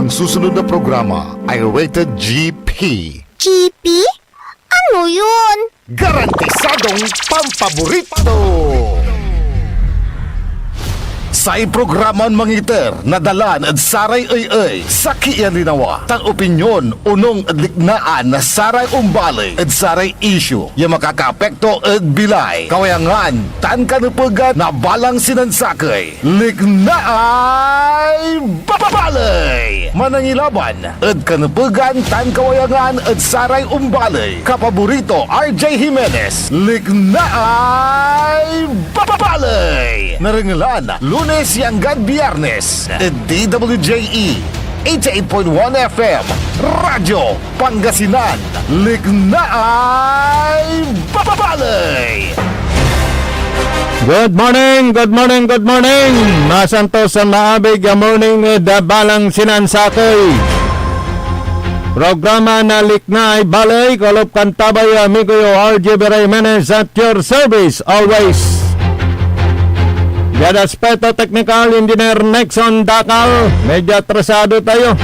Ang susunod na programa ay rated GP. GP? Ano yun? Garantisadong pampaborito! Sa programan mangiter, nadalan at saray ay sa kiyan linawa. Tang opinyon, unong adliknaan na saray umbali at saray issue. Yung makakapekto at bilay. Kawayangan, tan kanupugan na balang sinansakay. Liknaay babalay! Manangilaban at kanupugan, tan kawayangan at saray umbali. Kapaborito, RJ Jimenez. Liknaay babalay! Naringalan, Lunes hanggang Biyernes, DWJE 88.1 FM, Radyo Pangasinan, Liknaay Babalay! Good morning, good morning, good morning! Masantos sa maabig ang morning dabalang sinansakay. Programa na Liknaay Balay, Kolop Kantabay, amigo yo RJ Jimenez at your service always. Gada Aspeto Technical Engineer Nexon Dakal. Medyo atrasado tayo.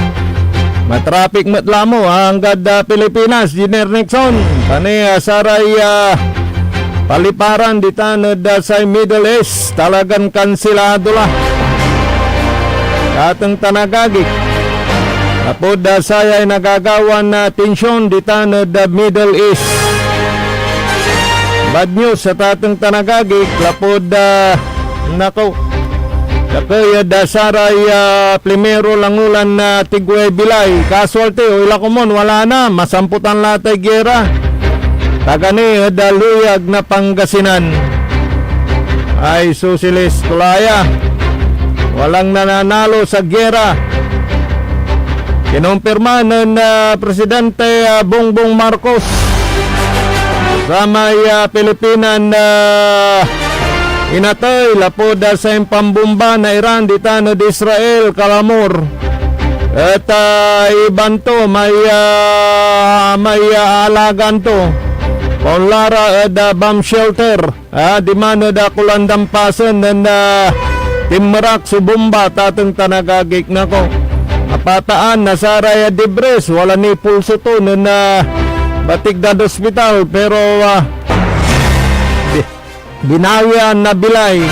Matraffic matlamo hanggang Pilipinas, Engineer Nexon. Pani saray paliparan di tanod sa Middle East. Talagang kansilado la. Katang tanagagik. Apod saya ay nagagawan na tensyon di tanod Middle East. Bad news sa tatang tanagagik. Lapod nako, kaya dasaray primero lang ulan na tigwe bilay. Kaswalte, o ilakomon, wala na. Masamputan latay gera. Tagani, daluyag na Pangasinan. Ay, susilis, tulaya. Walang nananalo sa gera. Kinumpirma ng Presidente Bongbong Marcos sa may Pilipinan inatay lapod sa pambumba na Iran ditano di Israel kalamor at iban to may alagan to Ponlara bomb shelter di mano da kulandampasan na timrak subumba tatang tanagagik na ko apataan na saraya debres wala ni pulso to na batig da hospital pero binawian na bilay.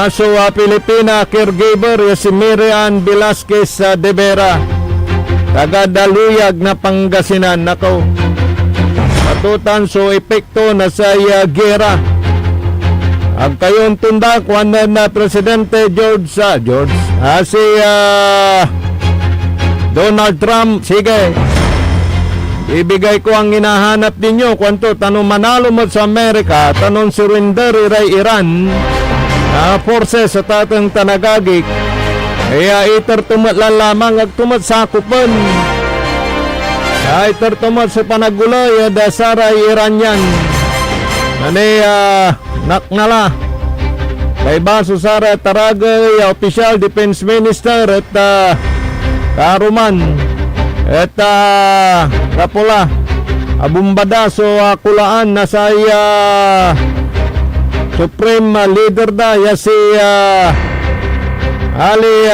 So Pilipina caregiver si Miriam Velasquez de Vera, taga Daluyag na Pangasinan. Nako, matutan so epekto na sa gera. Ang kayon tundak wanan na Presidente si Donald Trump. Sige, ibigay ko ang hinahanap ninyo. Kwanto, tanong manalo mo sa Amerika, tanong surrender iray Iran, forces sa tatang tanagagik, kaya itertumat lang lamang agtumat sa kupan. Itertumat sa panagulay, dasaray Iran yan. Naknala. Kay Baso Sara Taragay, Official Defense Minister at Karuman. At kapula abumbada so kulaan na sa Supreme Leader da ya si Ali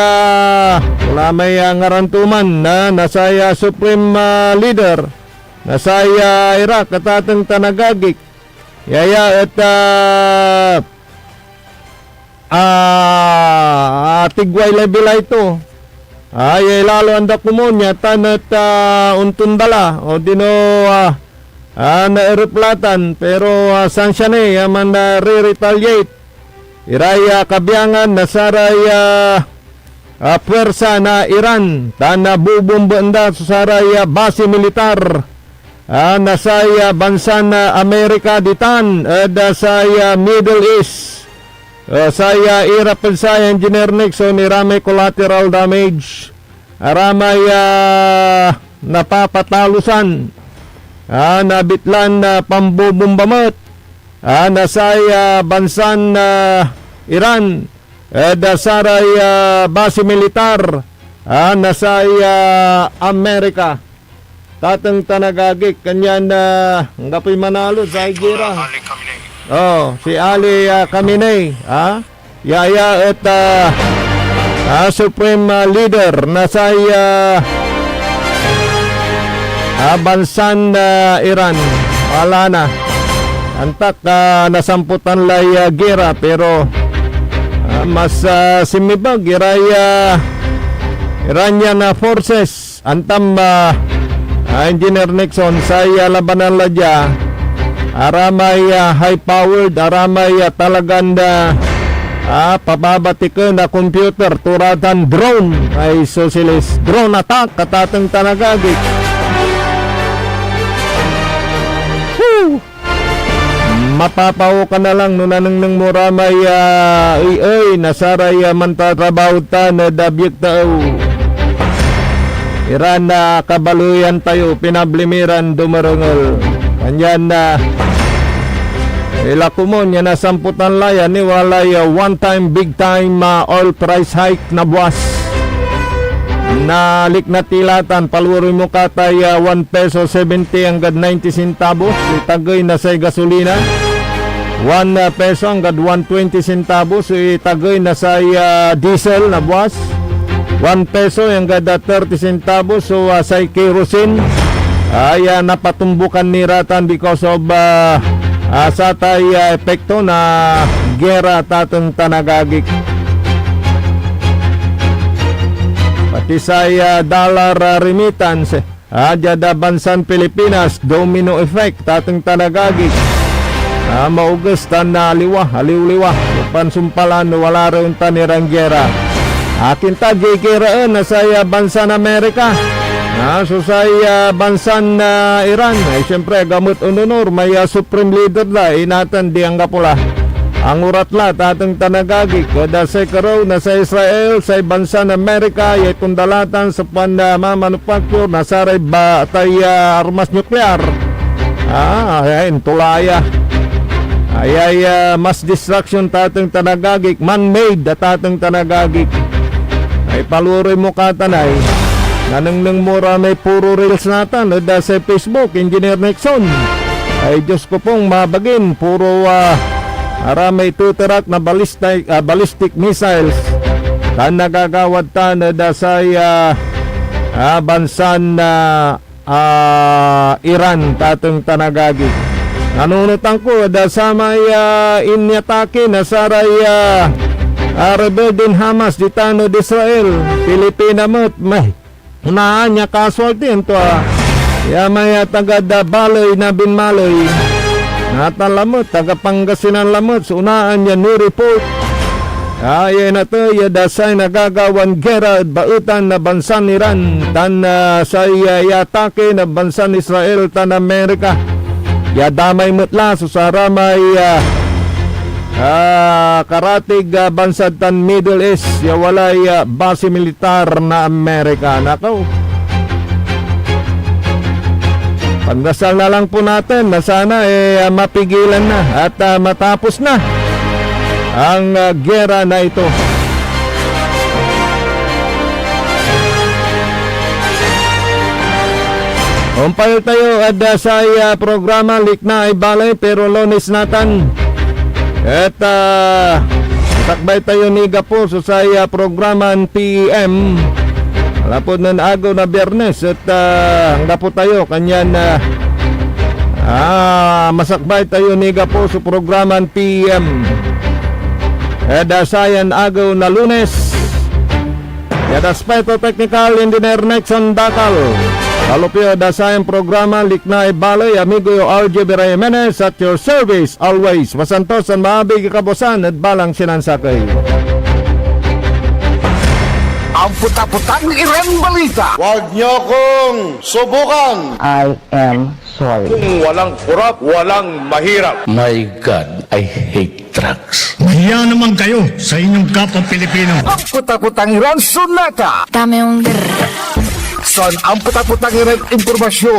wala may ngarantuman na nasa Supreme Leader nasa Iraq at atang tanagagik yaya at tigway lebilay ito. Ay lalo ang dakumonya tanat untundala o dino na eroplatan pero san siya ni man re-retaliate iraya kabiyangan na saray pwersa na Iran tana bubumbanda sa saray base militar nasaya bansa na Amerika ditan dasaya Middle East. Saya irapin sa Engineer Nixon irame collateral damage aramay napapatalusan nabitlan na pambubumbamat nasaya bansan Iran dasaray base militar nasaya Amerika tatang tanagagik kanyan ngapoy manalo sa Higuera. Si Ali Khamenei, yaya at Supreme Leader na sa bansan Iran. Wala na. Antak nasamputan lay gira pero mas simibag Iranian forces antam Engineer Nixon sa labanan ladya aramay high-powered, aramay talagang pababatikan na computer turatan drone ay socialist drone attack katatang tanagagik. Mapapaw ka na lang nunanang ng muramay nasaray mantatrabaho ta na dabyek tao Iran na kabaluyan tayo pinablimiran dumarungol kanyan na ilakumon yan na samputan layan ni walay one time big time oil price hike na buwas nalik na tilatan palwari mo katay 1 peso 70 hanggang 90 centavos itagay na sa gasolina 1 peso hanggang 120 centavos itagay na sa diesel na buwas 1 peso hanggang 30 centavos so sa kerosene ay napatumbukan ni ratan because of sa tay epekto na gera tatong tanagagik pati sa dollar remittance jada bansan Pilipinas domino effect tatong tanagagik maugas tan na aliw-liwa pansumpalan wala rin tanirang gera akin tagikiraan na sa bansan Amerika so sa bansan Iran ay siyempre gamot ununor may supreme leader na inatan di ang kapula ang urat la tatang tanagagik kada sa karaw na sa Israel sa bansan Amerika ay tundalatan sa manufacture na saray ba tay armas nuklear ay tulaya ay mass destruction tatang tanagagik man-made tatang tanagagik ay paluroy mo katanay nanang mura may puro reels natan sa Facebook Engineer Nixon ay Diyos ko pong mabagin puro aramay tuterak na ballistic missiles tan nagagawad tan sa bansan Iran tatong tanagagik nanunutan ko sa may inyatake na saray rebel din Hamas di tano di Israel Pilipina mo't may unaan niya casualty ito may taga Baloy na Binmaloy natalamot taga Pangasinan lamot so unaan niya new report yan na to yadasay nagagawan gera at bautan na bansan Iran tan sa yatake na bansan Israel tan Amerika yadamay mutla so saramay karatig bansad tan Middle East walay base militar na Amerika nakaw pagdasal na lang po natin na sana mapigilan na at matapos na ang gera na ito umpay tayo at sa programa likna ay balay pero lonis natan at takbay tayo ni Gapo sa programan PM lapod na agaw na Biyernes at hangga po tayo kanyan masakbay tayo ni Gapo sa programan PM at sayan agaw na Lunes at aspecto technical engineer Nixon Dakal Kalupyo dasayang programa Likna Ibalay amigo yo RJ Birayemenes at your service always masantos ang maabig kabosan at balang sinansakay Ang puta-putang Iran Balita. Huwag niyo kong subukan. I am sorry. Kung walang kurap, walang mahirap. My God, I hate drugs. Mahiya naman kayo sa inyong kapwa Pilipino. Ang puta-putang Iran Sunata. Dame un Son ang puta-putang Iran impormasyon.